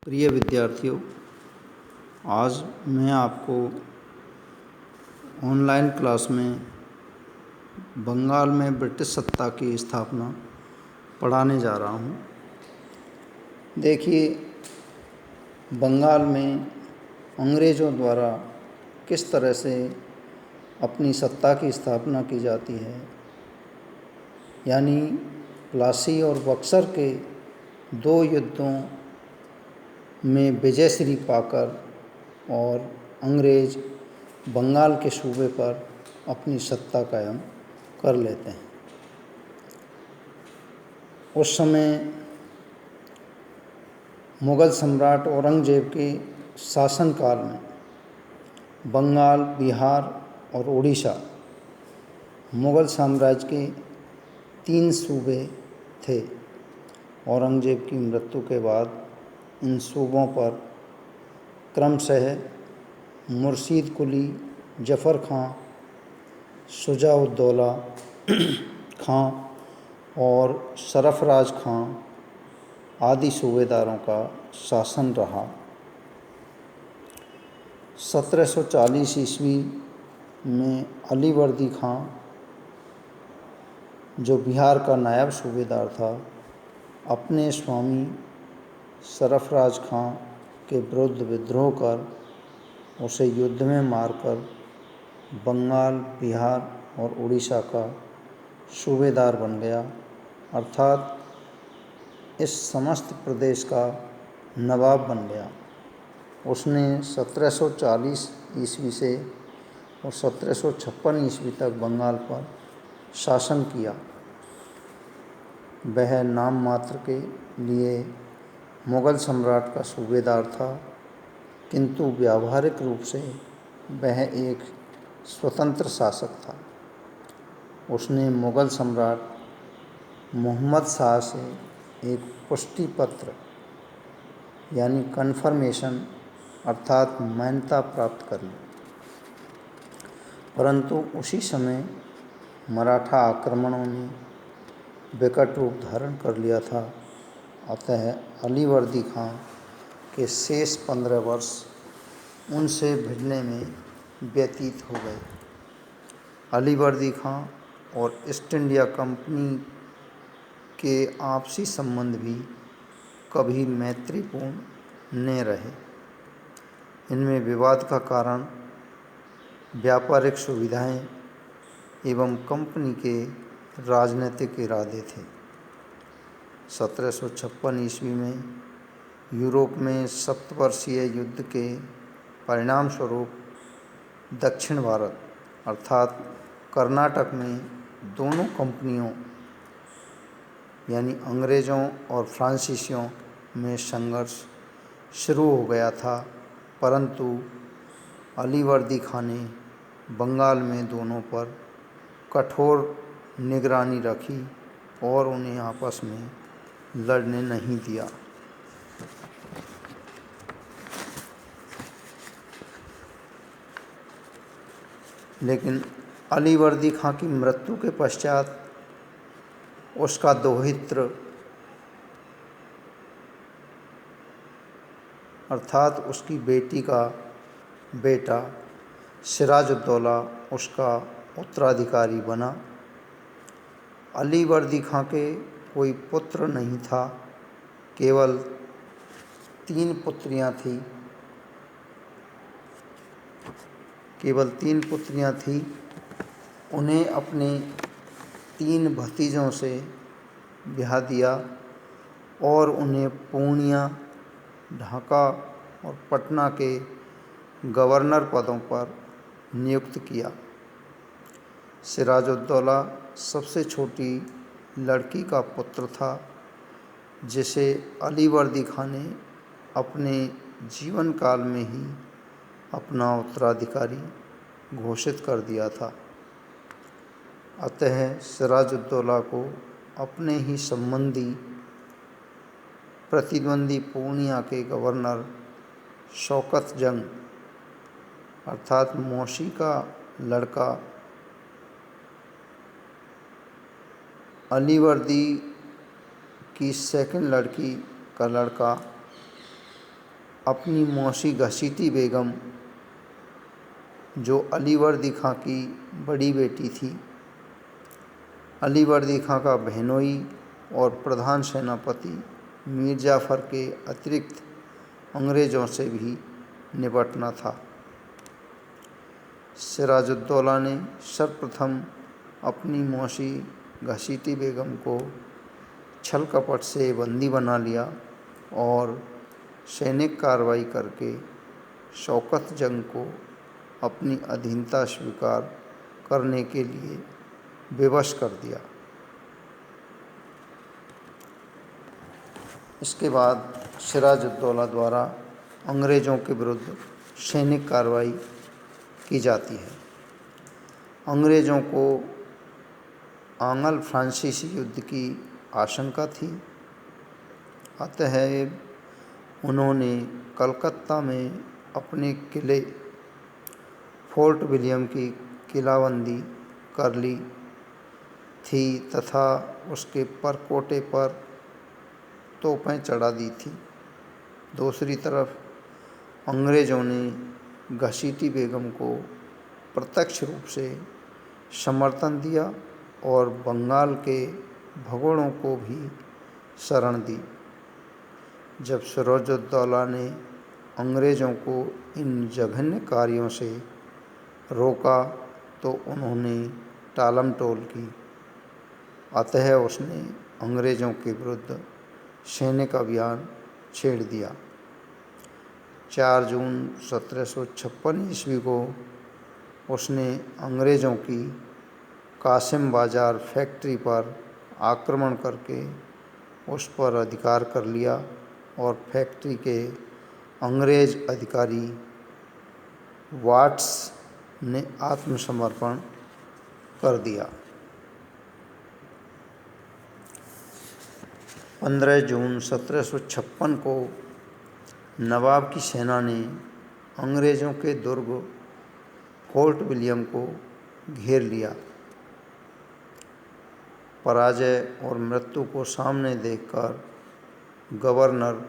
प्रिय विद्यार्थियों, आज मैं आपको ऑनलाइन क्लास में बंगाल में ब्रिटिश सत्ता की स्थापना पढ़ाने जा रहा हूँ। देखिए, बंगाल में अंग्रेज़ों द्वारा किस तरह से अपनी सत्ता की स्थापना की जाती है, यानी प्लासी और बक्सर के 2 युद्धों में विजयश्री पाकर और अंग्रेज़ बंगाल के सूबे पर अपनी सत्ता कायम कर लेते हैं। उस समय मुग़ल सम्राट औरंगज़ेब के शासनकाल में बंगाल, बिहार और उड़ीसा मुग़ल साम्राज्य के 3 सूबे थे। औरंगज़ेब की मृत्यु के बाद इन सूबों पर क्रमशः मुर्शीद कुली, जफ़र खां, शुजा-उद-दौला खां और सरफ़राज खां आदि सूबेदारों का शासन रहा। 1740 ईस्वी में अलीवर्दी खां, जो बिहार का नायब सूबेदार था, अपने स्वामी सरफ़राज खां के विरुद्ध विद्रोह कर उसे युद्ध में मारकर बंगाल, बिहार और उड़ीसा का सूबेदार बन गया, अर्थात इस समस्त प्रदेश का नवाब बन गया। उसने 1740 ईस्वी से और 1756 ईस्वी तक बंगाल पर शासन किया। वह नाम मात्र के लिए मुग़ल सम्राट का सूबेदार था, किंतु व्यावहारिक रूप से वह एक स्वतंत्र शासक था। उसने मुग़ल सम्राट मोहम्मद शाह से एक पुष्टि पत्र यानी कन्फर्मेशन अर्थात मान्यता प्राप्त कर ली, परंतु उसी समय मराठा आक्रमणों ने विकट रूप धारण कर लिया था। अतः अलीवर्दी खां के शेष 15 वर्ष उनसे भिड़ने में व्यतीत हो गए। अलीवर्दी खां और ईस्ट इंडिया कंपनी के आपसी संबंध भी कभी मैत्रीपूर्ण न रहे। इनमें विवाद का कारण व्यापारिक सुविधाएं एवं कंपनी के राजनीतिक इरादे थे। 1756 ईस्वी में यूरोप में सप्तवर्षीय युद्ध के परिणाम स्वरूप दक्षिण भारत अर्थात कर्नाटक में दोनों कंपनियों यानी अंग्रेज़ों और फ्रांसीसियों में संघर्ष शुरू हो गया था, परंतु अलीवर्दी खां ने बंगाल में दोनों पर कठोर निगरानी रखी और उन्हें आपस में लड़ने नहीं दिया। लेकिन अलीवर्दी खां की मृत्यु के पश्चात उसका दौहित्र अर्थात उसकी बेटी का बेटा सिराज-उद-दौला उसका उत्तराधिकारी बना। अलीवर्दी खां के कोई पुत्र नहीं था, केवल 3 पुत्रियां थीं। उन्हें अपने 3 भतीजों से ब्याह दिया और उन्हें पूर्णिया, ढाका और पटना के गवर्नर पदों पर नियुक्त किया। सिराज-उद-दौला सबसे छोटी लड़की का पुत्र था, जिसे अलीवर्दी खां ने अपने जीवन काल में ही अपना उत्तराधिकारी घोषित कर दिया था। अतः सिराज-उद-दौला को अपने ही संबंधी प्रतिद्वंदी पूर्णिया के गवर्नर शौकत जंग अर्थात मौसी का लड़का अलीवर्दी की सेकंड लड़की का लड़का अपनी मौसी घसीटी बेगम, जो अली वर्दी खां की बड़ी बेटी थी, अली वर्दी खां का बहनोई और प्रधान सेनापति मीर जाफ़र के अतिरिक्त अंग्रेज़ों से भी निपटना था। सिराजुद्दौला ने सर्वप्रथम अपनी मौसी घसीटी बेगम को छल कपट से बंदी बना लिया और सैनिक कार्रवाई करके शौकत जंग को अपनी अधीनता स्वीकार करने के लिए विवश कर दिया। इसके बाद सिराजुद्दौला द्वारा अंग्रेज़ों के विरुद्ध सैनिक कार्रवाई की जाती है। अंग्रेज़ों को आंग्ल फ्रांसीसी युद्ध की आशंका थी, अतः उन्होंने कलकत्ता में अपने किले फोर्ट विलियम की किलाबंदी कर ली थी तथा उसके परकोटे पर तोपें चढ़ा दी थी। दूसरी तरफ अंग्रेज़ों ने घसीटी बेगम को प्रत्यक्ष रूप से समर्थन दिया और बंगाल के भगोड़ों को भी शरण दी। जब सिराजुद्दौला ने अंग्रेज़ों को इन जघन्य कार्यों से रोका तो उन्होंने टालमटोल की, अतः उसने अंग्रेज़ों के विरुद्ध सैनिक अभियान छेड़ दिया। 4 जून 1756 ईस्वी को उसने अंग्रेज़ों की कासिम बाज़ार फैक्ट्री पर आक्रमण करके उस पर अधिकार कर लिया और फैक्ट्री के अंग्रेज़ अधिकारी वाट्स ने आत्मसमर्पण कर दिया। 15 जून 1756 को नवाब की सेना ने अंग्रेज़ों के दुर्ग फोर्ट विलियम को घेर लिया। पराजय और मृत्यु को सामने देखकर गवर्नर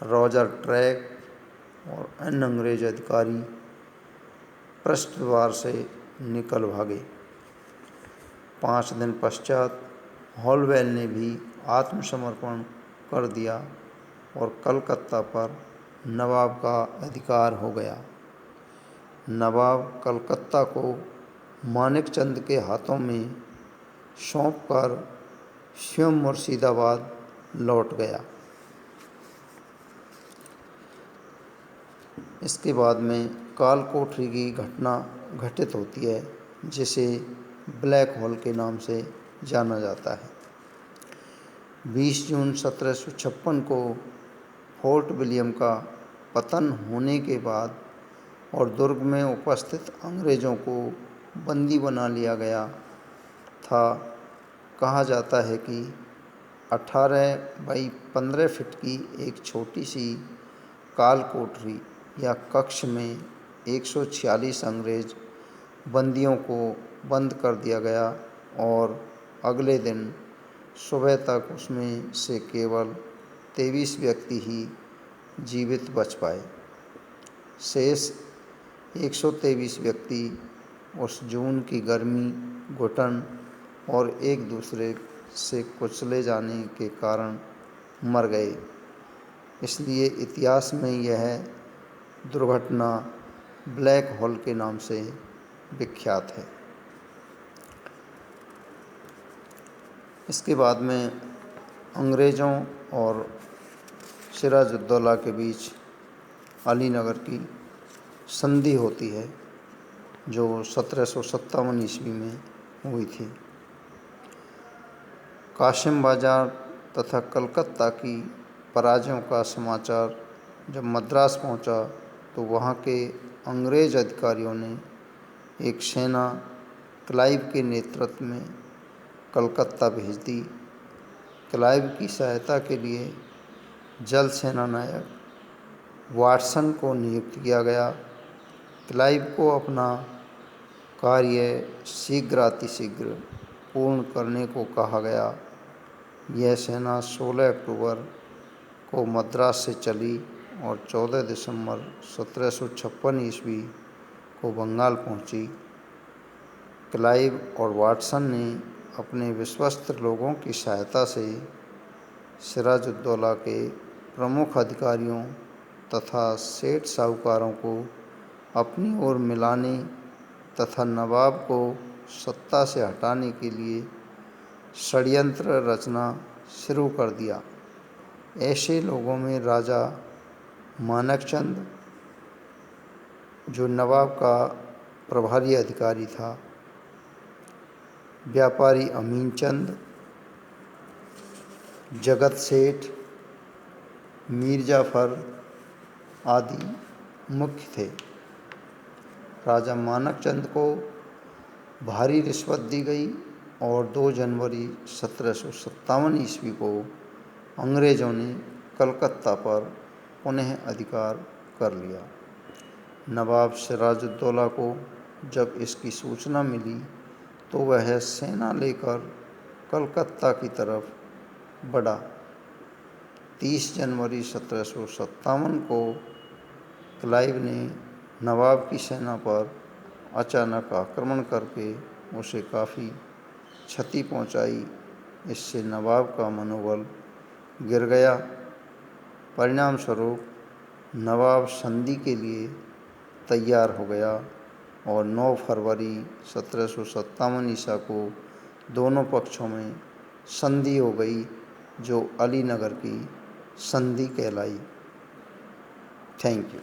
रॉजर ट्रैक और अन्य अंग्रेज़ अधिकारी पृष्ठ द्वार से निकल भागे। 5 दिन पश्चात हॉलवेल ने भी आत्मसमर्पण कर दिया और कलकत्ता पर नवाब का अधिकार हो गया। नवाब कलकत्ता को मानेकचंद के हाथों में सौंपकर स्वयं मुर्शिदाबाद लौट गया। इसके बाद में काल कोठरी की घटना घटित होती है, जिसे ब्लैक होल के नाम से जाना जाता है। 20 जून 1756 को फोर्ट विलियम का पतन होने के बाद और दुर्ग में उपस्थित अंग्रेज़ों को बंदी बना लिया गया था। कहा जाता है कि 18 बाई 15 फीट की एक छोटी सी काल कोठरी या कक्ष में 146 अंग्रेज़ बंदियों को बंद कर दिया गया और अगले दिन सुबह तक उसमें से केवल 23 व्यक्ति ही जीवित बच पाए। शेष 123 व्यक्ति उस जून की गर्मी, घुटन और एक दूसरे से कुचले जाने के कारण मर गए। इसलिए इतिहास में यह दुर्घटना ब्लैक होल के नाम से विख्यात है। इसके बाद में अंग्रेज़ों और सिराजुद्दौला के बीच अलीनगर की संधि होती है, जो 1757 ईस्वी में हुई थी। कासिम बाज़ार तथा कलकत्ता की पराजयों का समाचार जब मद्रास पहुंचा तो वहां के अंग्रेज़ अधिकारियों ने एक सेना क्लाइव के नेतृत्व में कलकत्ता भेज दी। क्लाइव की सहायता के लिए जल सेना नायक वाटसन को नियुक्त किया गया। क्लाइव को अपना कार्य शीघ्रातिशीघ्र पूर्ण करने को कहा गया। यह सेना 16 अक्टूबर को मद्रास से चली और 14 दिसंबर 1756 ईस्वी को बंगाल पहुंची। क्लाइव और वाटसन ने अपने विश्वस्त लोगों की सहायता से सिराजुद्दौला के प्रमुख अधिकारियों तथा सेठ साहूकारों को अपनी ओर मिलाने तथा नवाब को सत्ता से हटाने के लिए षड्यंत्र रचना शुरू कर दिया। ऐसे लोगों में राजा मानकचंद, जो नवाब का प्रभारी अधिकारी था, व्यापारी अमीनचंद, जगत सेठ, मीर जाफर आदि मुख्य थे। राजा मानकचंद को भारी रिश्वत दी गई और 2 जनवरी 1757 ईस्वी को अंग्रेज़ों ने कलकत्ता पर पुनः अधिकार कर लिया। नवाब सिराजुद्दौला को जब इसकी सूचना मिली तो वह सेना लेकर कलकत्ता की तरफ बढ़ा। 30 जनवरी 1757 को क्लाइव ने नवाब की सेना पर अचानक आक्रमण करके उसे काफ़ी क्षति पहुंचाई। इससे नवाब का मनोबल गिर गया। परिणाम स्वरूप नवाब संधि के लिए तैयार हो गया और 9 फरवरी 1757 ईसा को दोनों पक्षों में संधि हो गई, जो अलीनगर की संधि कहलाई। Thank you.